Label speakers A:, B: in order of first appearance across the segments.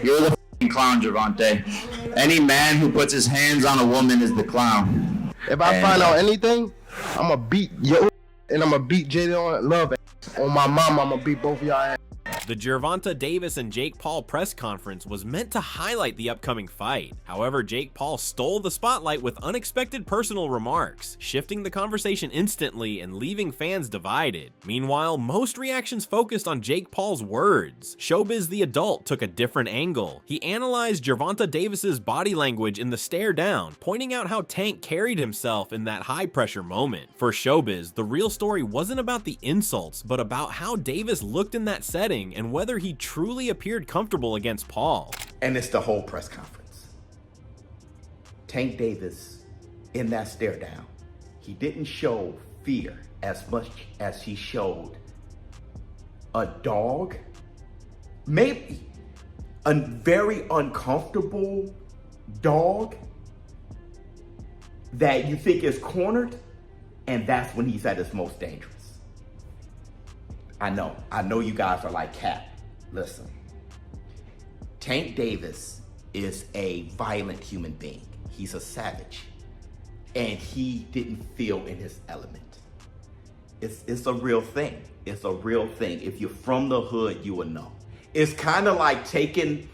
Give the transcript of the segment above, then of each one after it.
A: You're the f***ing clown, Gervonta. Any man who puts his hands on a woman is the clown.
B: If I find out anything, I'm going to beat yo and I'm going to beat Jaden Love. On my mama, I'm going to beat both of y'all ass.
C: The Gervonta Davis and Jake Paul press conference was meant to highlight the upcoming fight. However, Jake Paul stole the spotlight with unexpected personal remarks, shifting the conversation instantly and leaving fans divided. Meanwhile, most reactions focused on Jake Paul's words. Showbiz the Adult took a different angle. He analyzed Gervonta Davis's body language in the stare down, pointing out how Tank carried himself in that high-pressure moment. For Showbiz, the real story wasn't about the insults, but about how Davis looked in that setting and whether he truly appeared comfortable against Paul.
D: And it's the whole press conference. Tank Davis, in that stare down, he didn't show fear as much as he showed a dog, maybe a very uncomfortable dog that you think is cornered, and that's when he's at his most dangerous. I know you guys are like, Cap, listen. Tank Davis is a violent human being. He's a savage. And he didn't feel in his element. It's a real thing. It's a real thing. If you're from the hood, you will know. It's kind of like taking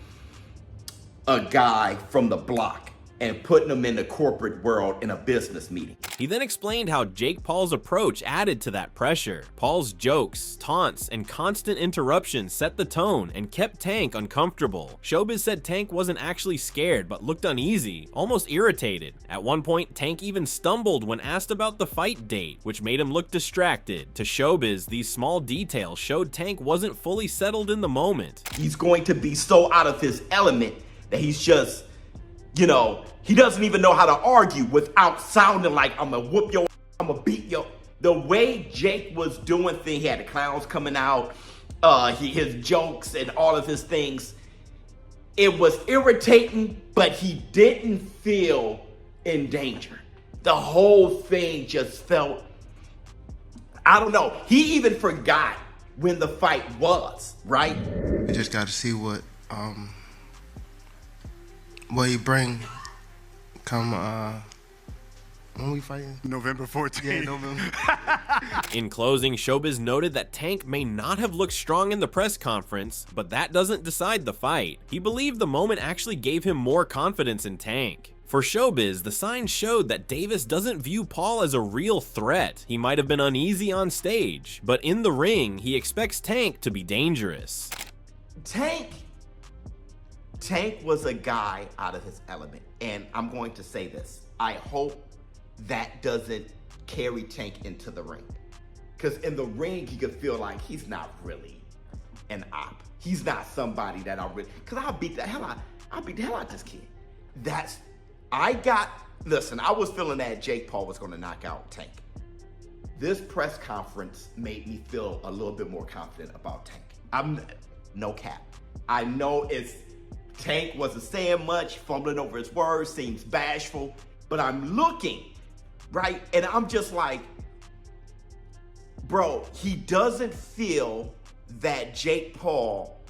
D: a guy from the block and putting him in the corporate world in a business meeting.
C: He then explained how Jake Paul's approach added to that pressure. Paul's jokes, taunts, and constant interruptions set the tone and kept Tank uncomfortable. Showbiz said Tank wasn't actually scared, but looked uneasy, almost irritated. At one point, Tank even stumbled when asked about the fight date, which made him look distracted. To Showbiz, these small details showed Tank wasn't fully settled in the moment.
D: He's going to be so out of his element that he's just, he doesn't even know how to argue without sounding like, I'm gonna whoop your, I'm gonna beat your. The way Jake was doing things, he had the clowns coming out, his jokes and all of his things. It was irritating, but he didn't feel in danger. The whole thing just felt, I don't know. He even forgot when the fight was, right?
B: We just got to see what you bring come when we fighting?
E: November 14th.
B: Yeah, November.
C: In closing, Showbiz noted that Tank may not have looked strong in the press conference, but that doesn't decide the fight. He believed the moment actually gave him more confidence in Tank. For Showbiz, the signs showed that Davis doesn't view Paul as a real threat. He might have been uneasy on stage, but in the ring, he expects Tank to be dangerous.
D: Tank was a guy out of his element, and I'm going to say this. I hope that doesn't carry Tank into the ring, because in the ring he could feel like he's not really an op. He's not somebody that I really, because I'll beat the hell out this kid. Listen, I was feeling that Jake Paul was going to knock out Tank. This press conference made me feel a little bit more confident about Tank. I'm no cap. I know Tank wasn't saying much, fumbling over his words, seems bashful, but I'm looking, right? And I'm just like, bro, he doesn't feel that Jake Paul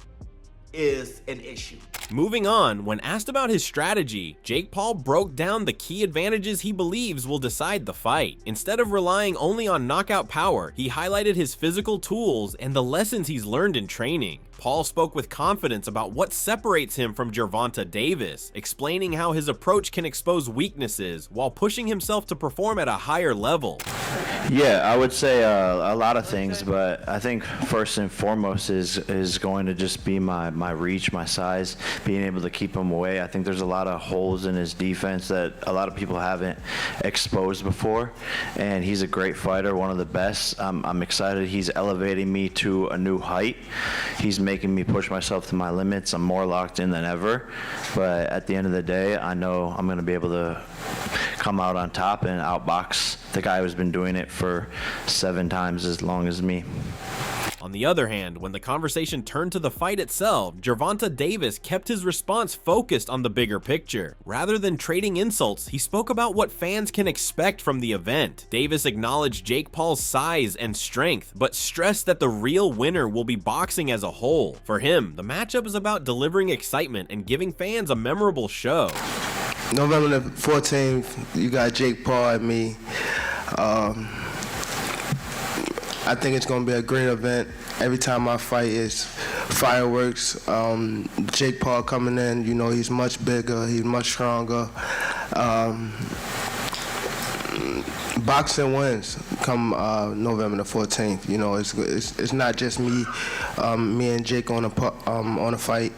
D: is an issue.
C: Moving on, when asked about his strategy, Jake Paul broke down the key advantages he believes will decide the fight. Instead of relying only on knockout power, he highlighted his physical tools and the lessons he's learned in training. Paul spoke with confidence about what separates him from Gervonta Davis, explaining how his approach can expose weaknesses while pushing himself to perform at a higher level.
A: Yeah, I would say a lot of things, but I think first and foremost is going to just be my reach, my size, being able to keep him away. I think there's a lot of holes in his defense that a lot of people haven't exposed before, and he's a great fighter, one of the best. I'm excited. He's elevating me to a new height. He's making me push myself to my limits. I'm more locked in than ever, but at the end of the day, I know I'm going to be able to come out on top and outbox the guy who's been doing it for 7 times as long as me.
C: On the other hand, when the conversation turned to the fight itself, Gervonta Davis kept his response focused on the bigger picture. Rather than trading insults, he spoke about what fans can expect from the event. Davis acknowledged Jake Paul's size and strength, but stressed that the real winner will be boxing as a whole. For him, the matchup is about delivering excitement and giving fans a memorable show.
B: November the 14th, you got Jake Paul and me. I think it's going to be a great event. Every time I fight is fireworks. Jake Paul coming in, you know, he's much bigger, he's much stronger. Boxing wins come November the 14th. You know, it's not just me and Jake on a fight.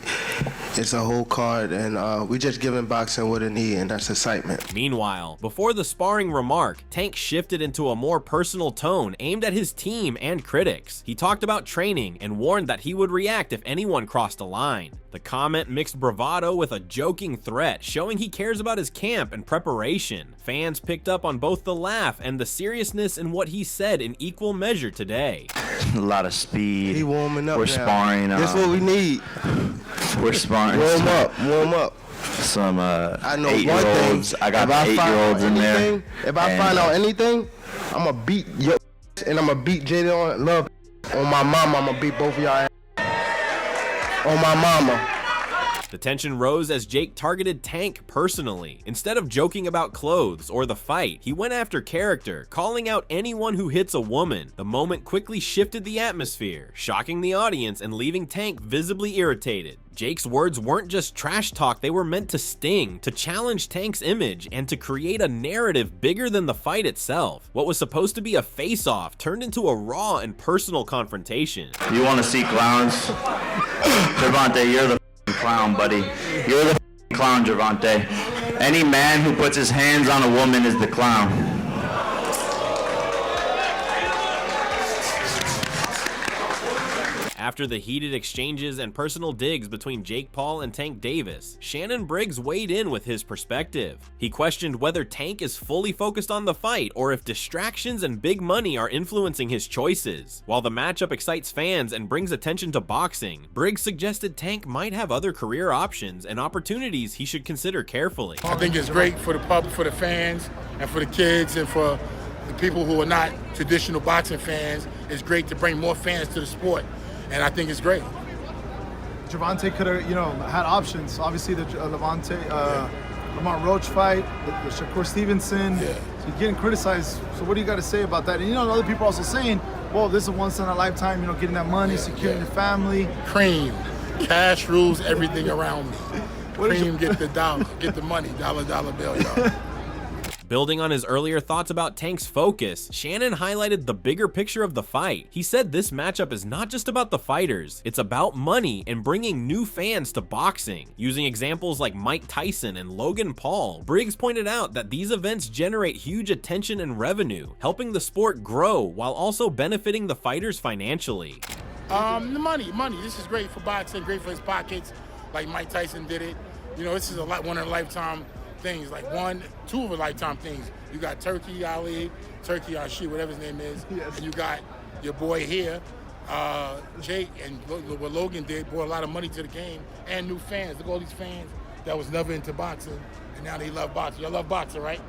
B: It's a whole card, and we just giving boxing what it needs, and that's excitement.
C: Meanwhile, before the sparring remark, Tank shifted into a more personal tone aimed at his team and critics. He talked about training and warned that he would react if anyone crossed a line. The comment mixed bravado with a joking threat, showing he cares about his camp and preparation. Fans picked up on both the laugh and the seriousness in what he said in equal measure today.
A: A lot of speed.
B: He warming up.
A: We're
B: now.
A: sparring.
B: That's what we need.
A: We're sparring.
B: Warm up.
A: Some
B: I know
A: 8-year-olds. I got 8-year-olds in there.
B: If I find out anything, I'm gonna beat your and I'm gonna beat Jada on Love. On my mama, I'm gonna beat both of y'all. On my mama.
C: The tension rose as Jake targeted Tank personally. Instead of joking about clothes or the fight, he went after character, calling out anyone who hits a woman. The moment quickly shifted the atmosphere, shocking the audience and leaving Tank visibly irritated. Jake's words weren't just trash talk, they were meant to sting, to challenge Tank's image, and to create a narrative bigger than the fight itself. What was supposed to be a face-off turned into a raw and personal confrontation.
A: You want to see clowns? Gervonta, you're the clown, buddy. You're the clown, Gervonta. Any man who puts his hands on a woman is the clown.
C: After the heated exchanges and personal digs between Jake Paul and Tank Davis, Shannon Briggs weighed in with his perspective. He questioned whether Tank is fully focused on the fight or if distractions and big money are influencing his choices. While the matchup excites fans and brings attention to boxing, Briggs suggested Tank might have other career options and opportunities he should consider carefully.
E: I think it's great for the public, for the fans, and for the kids, and for the people who are not traditional boxing fans. It's great to bring more fans to the sport. And I think it's great.
F: Gervonta could have, had options. Obviously, the Lamont Roach fight, the Shakur Stevenson.
E: Yeah.
F: So you're getting criticized. So what do you got to say about that? And other people are also saying, well, this is a once in a lifetime. Getting that money, securing the family.
E: Cream, cash rules everything around me. Cream, get the dollar, get the money, dollar bill, y'all.
C: Building on his earlier thoughts about Tank's focus, Shannon highlighted the bigger picture of the fight. He said this matchup is not just about the fighters, it's about money and bringing new fans to boxing. Using examples like Mike Tyson and Logan Paul, Briggs pointed out that these events generate huge attention and revenue, helping the sport grow while also benefiting the fighters financially.
E: The money. This is great for boxing, great for his pockets, like Mike Tyson did it. This is one of a lifetime things, like two of a lifetime things. You got Turkey Ali, Turkey Ashi, whatever his name is, yes. And you got your boy here, Jake, and what Logan did brought a lot of money to the game and new fans. Look at all these fans that was never into boxing, and now they love boxing. Y'all love boxing, right?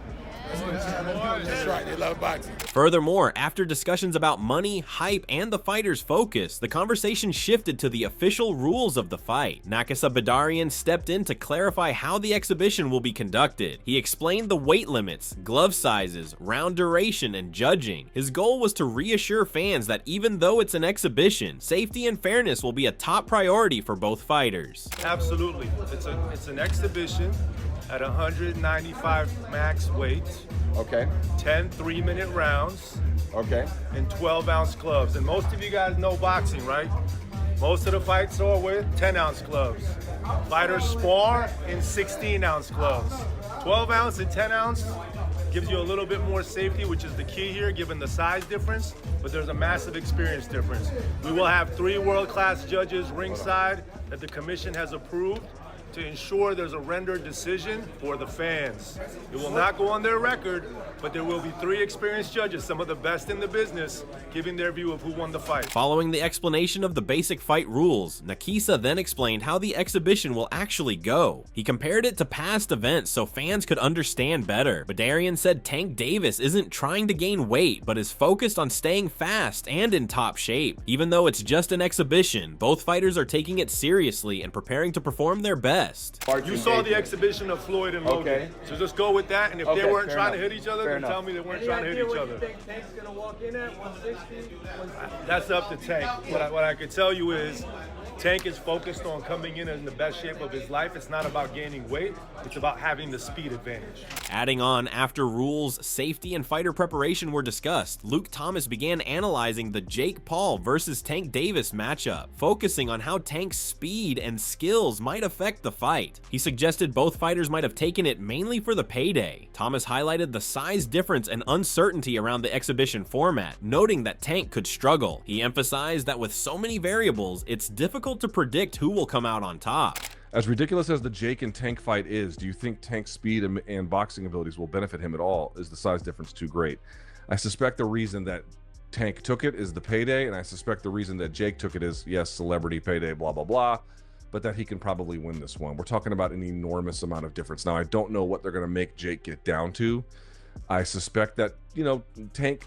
E: That's right, they love boxing.
C: Furthermore, after discussions about money, hype, and the fighters' focus, the conversation shifted to the official rules of the fight. Nakasa Badarian stepped in to clarify how the exhibition will be conducted. He explained the weight limits, glove sizes, round duration, and judging. His goal was to reassure fans that even though it's an exhibition, safety and fairness will be a top priority for both fighters.
G: Absolutely. It's an exhibition at 195 max weight.
H: Okay.
G: 10 3-minute rounds.
H: Okay.
G: And 12-ounce gloves. And most of you guys know boxing, right? Most of the fights are with 10-ounce gloves. Fighters spar in 16-ounce gloves. 12-ounce and 10-ounce gives you a little bit more safety, which is the key here, given the size difference, but there's a massive experience difference. We will have 3 world-class judges ringside that the commission has approved. to ensure there's a rendered decision for the fans. It will not go on their record, but there will be 3 experienced judges, some of the best in the business, giving their view of who won the fight.
C: Following the explanation of the basic fight rules, Nakisa then explained how the exhibition will actually go. He compared it to past events so fans could understand better. Badarian said Tank Davis isn't trying to gain weight, but is focused on staying fast and in top shape. Even though it's just an exhibition, both fighters are taking it seriously and preparing to perform their best.
G: You saw the exhibition of Floyd and Logan,
D: Okay.
G: so just go with that, and if they weren't
D: fair
G: trying to
D: enough.
G: hit each other,
D: Fair
G: then
D: enough.
G: tell me they weren't
H: Any
G: trying to hit
H: idea
G: each
H: what
G: other.
H: you think Tank's gonna walk in at? 160?
G: That's up to Tank. What I could tell you is Tank is focused on coming in the best shape of his life. It's not about gaining weight. It's about having the speed advantage.
C: Adding on, after rules, safety, and fighter preparation were discussed, Luke Thomas began analyzing the Jake Paul versus Tank Davis matchup, focusing on how Tank's speed and skills might affect the fight. He suggested both fighters might have taken it mainly for the payday. Thomas highlighted the size difference and uncertainty around the exhibition format, noting that Tank could struggle. He emphasized that with so many variables, it's difficult to predict who will come out on top.
I: As ridiculous as the Jake and Tank fight is, do you think Tank's speed and boxing abilities will benefit him at all? Is the size difference too great? I suspect the reason that Tank took it is the payday, and I suspect the reason that Jake took it is, yes, celebrity, payday, blah, blah, blah, but that he can probably win this one. We're talking about an enormous amount of difference. Now, I don't know what they're going to make Jake get down to. I suspect that, you know, Tank...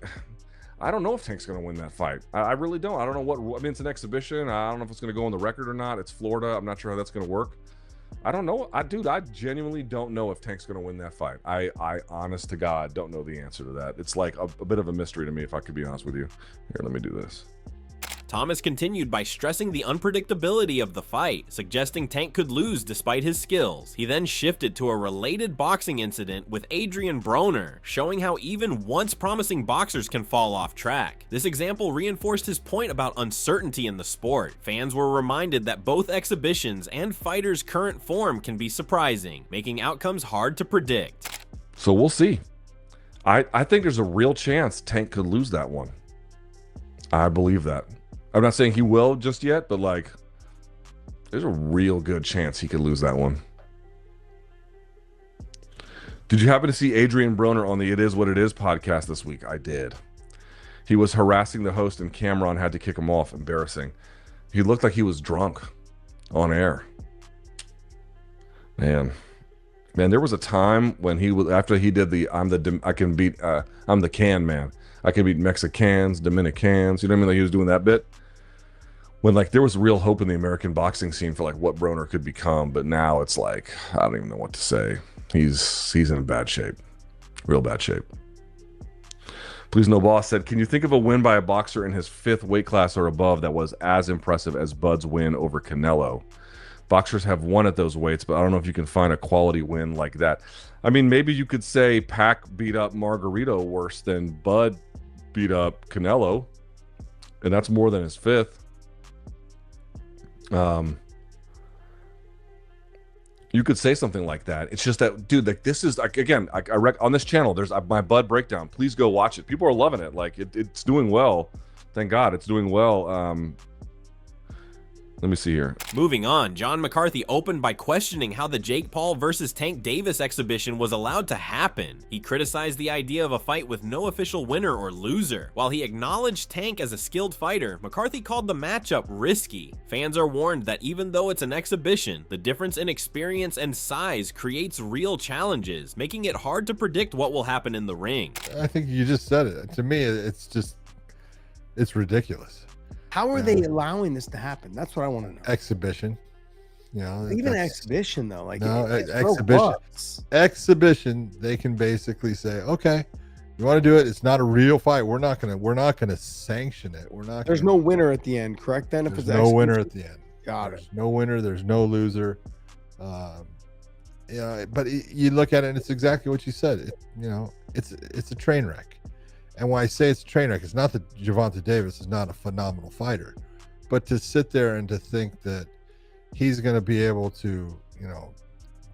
I: I don't know if Tank's going to win that fight. I really don't. I don't know what... I mean, it's an exhibition. I don't know if it's going to go on the record or not. It's Florida. I'm not sure how that's going to work. I don't know. Dude, I genuinely don't know if Tank's going to win that fight. I honest to God, don't know the answer to that. It's like a bit of a mystery to me, if I could be honest with you. Here, let me do this.
C: Thomas continued by stressing the unpredictability of the fight, suggesting Tank could lose despite his skills. He then shifted to a related boxing incident with Adrian Broner, showing how even once promising boxers can fall off track. This example reinforced his point about uncertainty in the sport. Fans were reminded that both exhibitions and fighters' current form can be surprising, making outcomes hard to predict.
I: So we'll see. I think there's a real chance Tank could lose that one. I believe that. I'm not saying he will just yet, but like, there's a real good chance he could lose that one. Did you happen to see Adrian Broner on the It Is What It Is podcast this week? I did. He was harassing the host and Cameron had to kick him off. Embarrassing. He looked like he was drunk on air. Man, there was a time when he was, after he did the I'm the can man. I can beat Mexicans, Dominicans. You know what I mean? Like he was doing that bit. When like there was real hope in the American boxing scene for like what Broner could become, but now it's like I don't even know what to say. He's in bad shape, real bad shape. Please No Boss said, can you think of a win by a boxer in his 5th weight class or above that was as impressive as Bud's win over Canelo? Boxers have won at those weights, but I don't know if you can find a quality win like that. I mean, maybe you could say Pac beat up Margarito worse than Bud beat up Canelo, and that's more than his 5th. You could say something like that. It's just that, dude, like this is like, again, on this channel, there's my Bud breakdown. Please go watch it. People are loving it. Like it's doing well. Thank God it's doing well. Let me see here.
C: Moving on, John McCarthy opened by questioning how the Jake Paul versus Tank Davis exhibition was allowed to happen. He criticized the idea of a fight with no official winner or loser. While he acknowledged Tank as a skilled fighter, McCarthy called the matchup risky. Fans are warned that even though it's an exhibition, the difference in experience and size creates real challenges, making it hard to predict what will happen in the ring.
J: I think you just said it. To me, it's ridiculous.
K: How are they allowing this to happen? That's what I want to know.
J: Exhibition, you know.
K: Even exhibition though, like
J: no,
K: it's
J: exhibition.
K: robust.
J: Exhibition. They can basically say, okay, you want to do it? It's not a real fight. We're not gonna sanction it. We're not.
K: There's no winner at the end, correct? Then
J: There's no winner at the end.
K: Got
J: There's
K: it.
J: no winner. There's no loser. But you look at it, and it's exactly what you said. It's a train wreck. And when I say it's a train wreck, it's not that Gervonta Davis is not a phenomenal fighter, but to sit there and to think that he's going to be able to,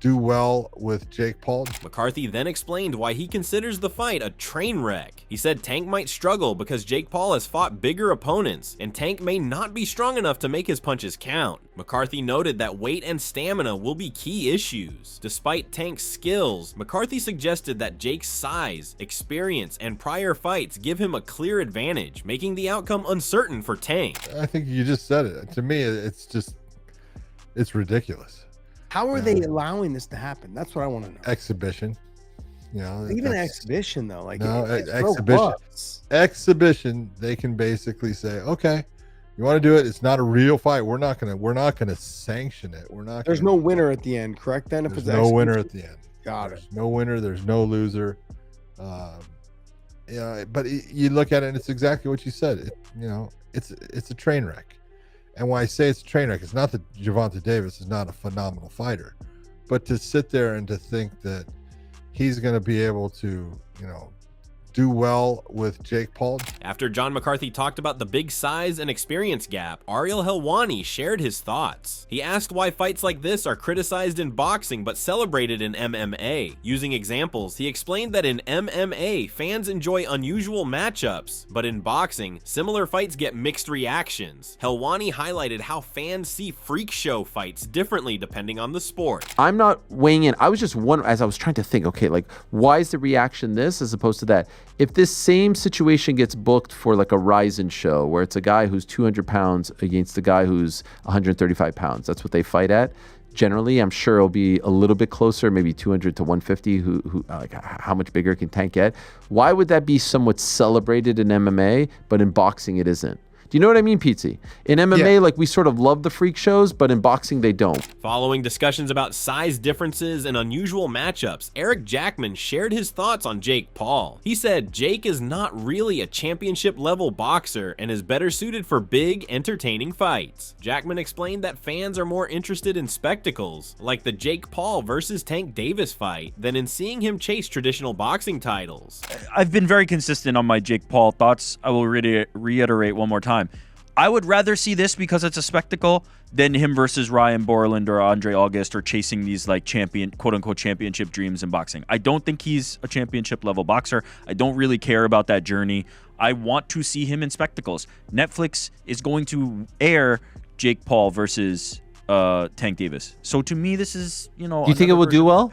J: do well with Jake Paul.
C: McCarthy then explained why he considers the fight a train wreck. He said Tank might struggle because Jake Paul has fought bigger opponents, and Tank may not be strong enough to make his punches count. McCarthy noted that weight and stamina will be key issues. Despite Tank's skills, McCarthy suggested that Jake's size, experience, and prior fights give him a clear advantage, making the outcome uncertain for Tank.
J: I think you just said it. To me, it's ridiculous.
K: How are they allowing this to happen? That's what I want to know.
J: Exhibition.
K: Even exhibition though, like
J: no,
K: it's
J: exhibition.
K: robust.
J: Exhibition. They can basically say, okay, you want to do it? It's not a real fight. We're not gonna sanction it.
K: There's no winner at the end, correct? Then if
J: there's
K: it's
J: no winner at the end.
K: Got it.
J: There's no winner. There's no loser. But you look at it, and it's exactly what you said. It's a train wreck. And when I say it's a train wreck, it's not that Gervonta Davis is not a phenomenal fighter, but to sit there and to think that he's going to be able to, do well with Jake Paul.
C: After John McCarthy talked about the big size and experience gap, Ariel Helwani shared his thoughts. He asked why fights like this are criticized in boxing but celebrated in MMA. Using examples, he explained that in MMA, fans enjoy unusual matchups, but in boxing, similar fights get mixed reactions. Helwani highlighted how fans see freak show fights differently depending on the sport.
L: I'm not weighing in. I was just wondering, as I was trying to think, okay, like, why is the reaction this as opposed to that? If this same situation gets booked for like a Ryzen show where it's a guy who's 200 pounds against a guy who's 135 pounds, that's what they fight at. Generally, I'm sure it'll be a little bit closer, maybe 200 to 150. Who like how much bigger can Tank get? Why would that be somewhat celebrated in MMA, but in boxing it isn't? Do you know what I mean, Pizzi? In MMA, like, we sort of love the freak shows, but in boxing, they don't.
C: Following discussions about size differences and unusual matchups, Eric Jackman shared his thoughts on Jake Paul. He said Jake is not really a championship-level boxer and is better suited for big, entertaining fights. Jackman explained that fans are more interested in spectacles, like the Jake Paul versus Tank Davis fight, than in seeing him chase traditional boxing titles.
M: I've been very consistent on my Jake Paul thoughts. I will reiterate one more time. I would rather see this because it's a spectacle than him versus Ryan Borland or Andre August or chasing these like quote-unquote championship dreams in boxing. I don't think he's a championship level boxer. I don't really care about that journey. I want to see him in spectacles. Netflix is going to air Jake Paul versus Tank Davis. So to me, this is,
L: Do you think it will do well?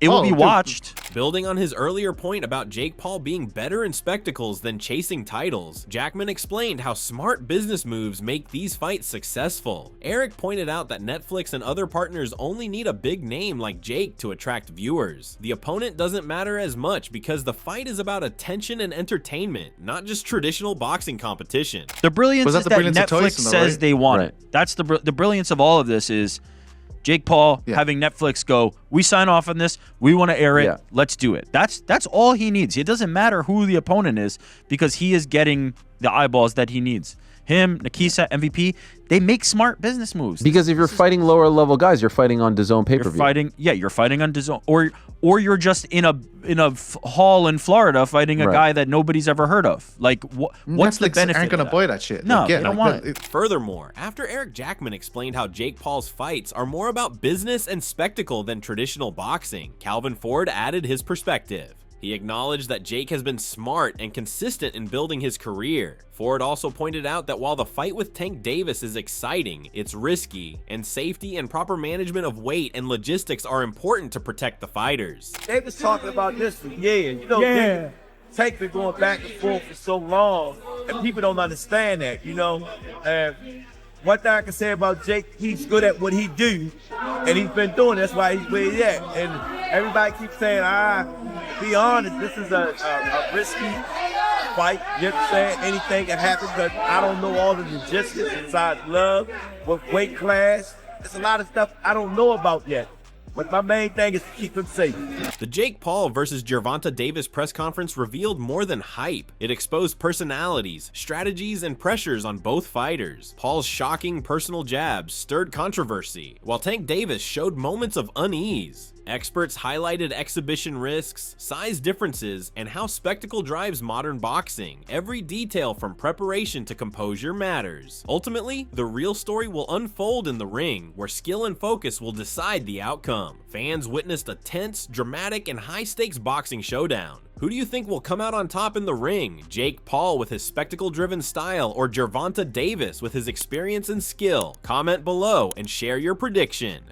M: It will be watched.
C: Building on his earlier point about Jake Paul being better in spectacles than chasing titles, Jackman explained how smart business moves make these fights successful. Eric pointed out that Netflix and other partners only need a big name like Jake to attract viewers. The opponent doesn't matter as much because the fight is about attention and entertainment, not just traditional boxing competition.
M: The brilliance is that Netflix says they want it. That's the brilliance of all of this is Jake Paul having Netflix go, we sign off on this, we want to air it, let's do it. That's all he needs. It doesn't matter who the opponent is because he is getting the eyeballs that he needs. Him, Nakisa, MVP, they make smart business moves.
L: Because if you're fighting lower level guys, you're fighting on DAZN pay-per-view.
M: You're fighting on DAZN, or you're just in a hall in Florida fighting a guy that nobody's ever heard of. Like, what's the benefit?
N: Aren't gonna buy that shit.
M: No, they don't want it.
C: Furthermore, after Eric Jackman explained how Jake Paul's fights are more about business and spectacle than traditional boxing, Calvin Ford added his perspective. He acknowledged that Jake has been smart and consistent in building his career. Ford also pointed out that while the fight with Tank Davis is exciting, it's risky, and safety and proper management of weight and logistics are important to protect the fighters.
H: They was talking about this for years. Tank been going back and forth for so long, and people don't understand that, And one thing I can say about Jake, he's good at what he do, and he's been doing it. That's why he's where he's at. And everybody keeps saying, be honest, this is a risky fight. You know what I'm saying? Anything can happen, but I don't know all the logistics besides love, what weight class. There's a lot of stuff I don't know about yet. But my main thing is to keep him safe.
C: The Jake Paul versus Gervonta Davis press conference revealed more than hype. It exposed personalities, strategies, and pressures on both fighters. Paul's shocking personal jabs stirred controversy, while Tank Davis showed moments of unease. Experts highlighted exhibition risks, size differences, and how spectacle drives modern boxing. Every detail from preparation to composure matters. Ultimately, the real story will unfold in the ring, where skill and focus will decide the outcome. Fans witnessed a tense, dramatic, and high-stakes boxing showdown. Who do you think will come out on top in the ring? Jake Paul with his spectacle-driven style, or Gervonta Davis with his experience and skill? Comment below and share your prediction.